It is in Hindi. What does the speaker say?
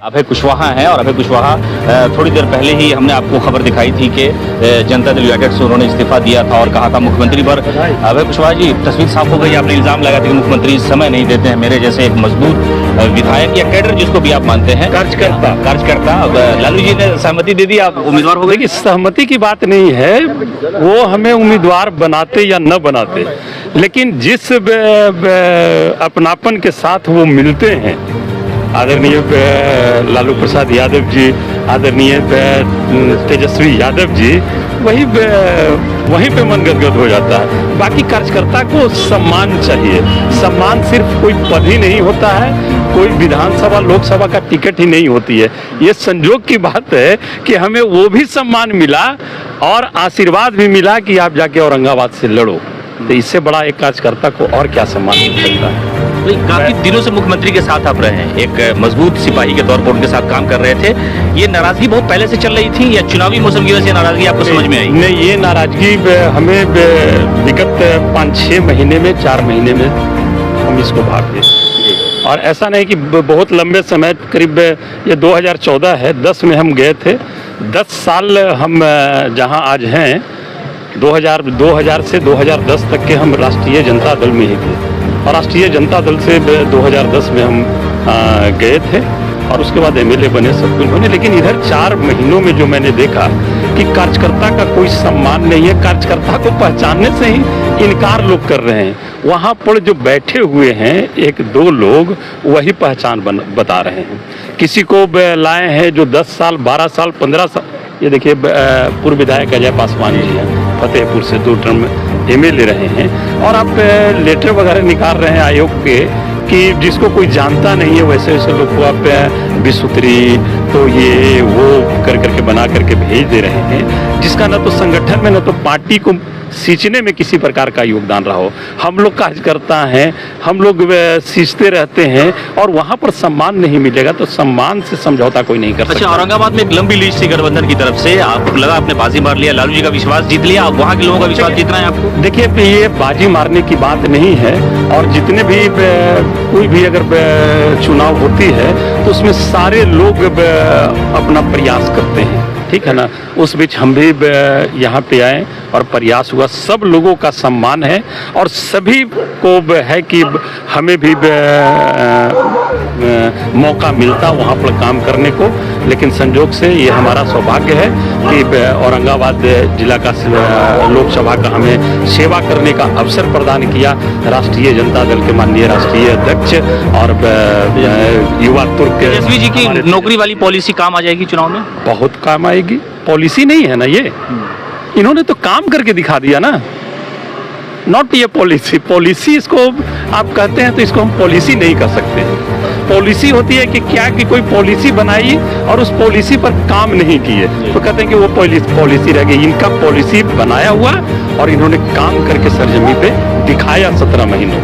अभय कुशवाहा हैं और अभय कुशवाहा थोड़ी देर पहले ही हमने आपको खबर दिखाई थी कि जनता दल यूनाइटेड से उन्होंने इस्तीफा दिया था और कहा था मुख्यमंत्री पर। अभय कुशवाहा जी, तस्वीर साफ हो गई, आपने इल्जाम लगाया था कि मुख्यमंत्री समय नहीं देते हैं। मेरे जैसे एक मजबूत विधायक या कैडर जिसको भी आप मानते हैं, कार्यकर्ता लालू जी ने सहमति दे दी, आप उम्मीदवार हो गए। देखिए, सहमति की बात नहीं है, वो हमें उम्मीदवार बनाते या न बनाते, लेकिन जिस अपनापन के साथ वो मिलते हैं, आदरणीय लालू प्रसाद यादव जी, आदरणीय तेजस्वी यादव जी, वहीं पे मन गदगद हो जाता है। बाकी कार्यकर्ता को सम्मान चाहिए। सम्मान सिर्फ कोई पद ही नहीं होता है, कोई विधानसभा लोकसभा का टिकट ही नहीं होती है। ये संजोग की बात है कि हमें वो भी सम्मान मिला और आशीर्वाद भी मिला कि आप जाके औरंगाबाद से लड़ो। तो इससे बड़ा एक कार्यकर्ता को और क्या सम्मान मिल सकता है। काफी दिनों से मुख्यमंत्री के साथ आप रहे हैं, एक मजबूत सिपाही के तौर पर उनके साथ काम कर रहे थे। ये नाराजगी बहुत पहले से चल रही थी या चुनावी मौसम की वजह से नाराजगी आपको समझ में आई? नहीं, ये नाराजगी हमें विगत 5-6 महीने में, 4 महीने में हम इसको भाग गए। और ऐसा नहीं कि बहुत लंबे समय, करीब ये 2014 है, 10 में हम गए थे। 10 साल हम जहां आज हैं, 2000 से 2010 तक के हम राष्ट्रीय जनता दल में ही थे और राष्ट्रीय जनता दल से 2010 में हम गए थे और उसके बाद एमएलए बने, सब कुछ बने। लेकिन इधर 4 महीनों में जो मैंने देखा कि कार्यकर्ता का कोई सम्मान नहीं है, कार्यकर्ता को पहचानने से ही इनकार लोग कर रहे हैं। वहाँ पर जो बैठे हुए हैं 1-2 लोग, वही पहचान बता रहे हैं। किसी को लाए हैं जो 10 साल, 12 साल, 15 साल। ये देखिए, पूर्व विधायक अजय पासवान जी हैं, फतेहपुर से 2 टर्म एमएलए रहे हैं, और आप लेटर वगैरह निकाल रहे हैं आयोग के कि जिसको कोई जानता नहीं है, वैसे वैसे लोग को आप विसूत्री तो ये वो करके बना करके भेज दे रहे हैं, जिसका न तो संगठन में न तो पार्टी को सींचने में किसी प्रकार का योगदान रहा हो। हम लोग कार्यकर्ता हैं, हम लोग सींचते रहते हैं और वहाँ पर सम्मान नहीं मिलेगा तो सम्मान से समझौता कोई नहीं कर सकता। अच्छा, औरंगाबाद में एक लंबी लिस्ट थी गठबंधन की तरफ से, आपको लगा आपने बाजी मार लिया, लालू जी का विश्वास जीत लिया, अब वहाँ के लोगों का विश्वास जीतना है आपको? देखिए, ये बाजी मारने की बात नहीं है, और जितने भी कोई भी अगर चुनाव होती है तो उसमें सारे लोग अपना प्रयास करते हैं, ठीक है ना। उस बीच हम भी यहाँ पे आए और प्रयास हुआ, सब लोगों का सम्मान है और सभी को है कि हमें भी मौका मिलता वहाँ पर काम करने को। लेकिन संजोग से ये हमारा सौभाग्य है कि औरंगाबाद जिला का लोकसभा का हमें सेवा करने का अवसर प्रदान किया राष्ट्रीय जनता दल के माननीय राष्ट्रीय अध्यक्ष और युवा तुर्क। तेजस्वी जी की नौकरी वाली पॉलिसी काम आ जाएगी चुनाव में? बहुत काम आएगी। पॉलिसी नहीं है ना ये, इन्होंने तो काम करके दिखा दिया ना, नॉट ये पॉलिसी इसको आप कहते हैं तो इसको हम पॉलिसी नहीं कर सकते। पॉलिसी होती है कि क्या कि कोई पॉलिसी बनाई और उस पॉलिसी पर काम नहीं किए तो कहते हैं कि वो पॉलिसी रह गई। इनका पॉलिसी बनाया हुआ और इन्होंने काम करके सरजमी पे दिखाया 17 महीनों।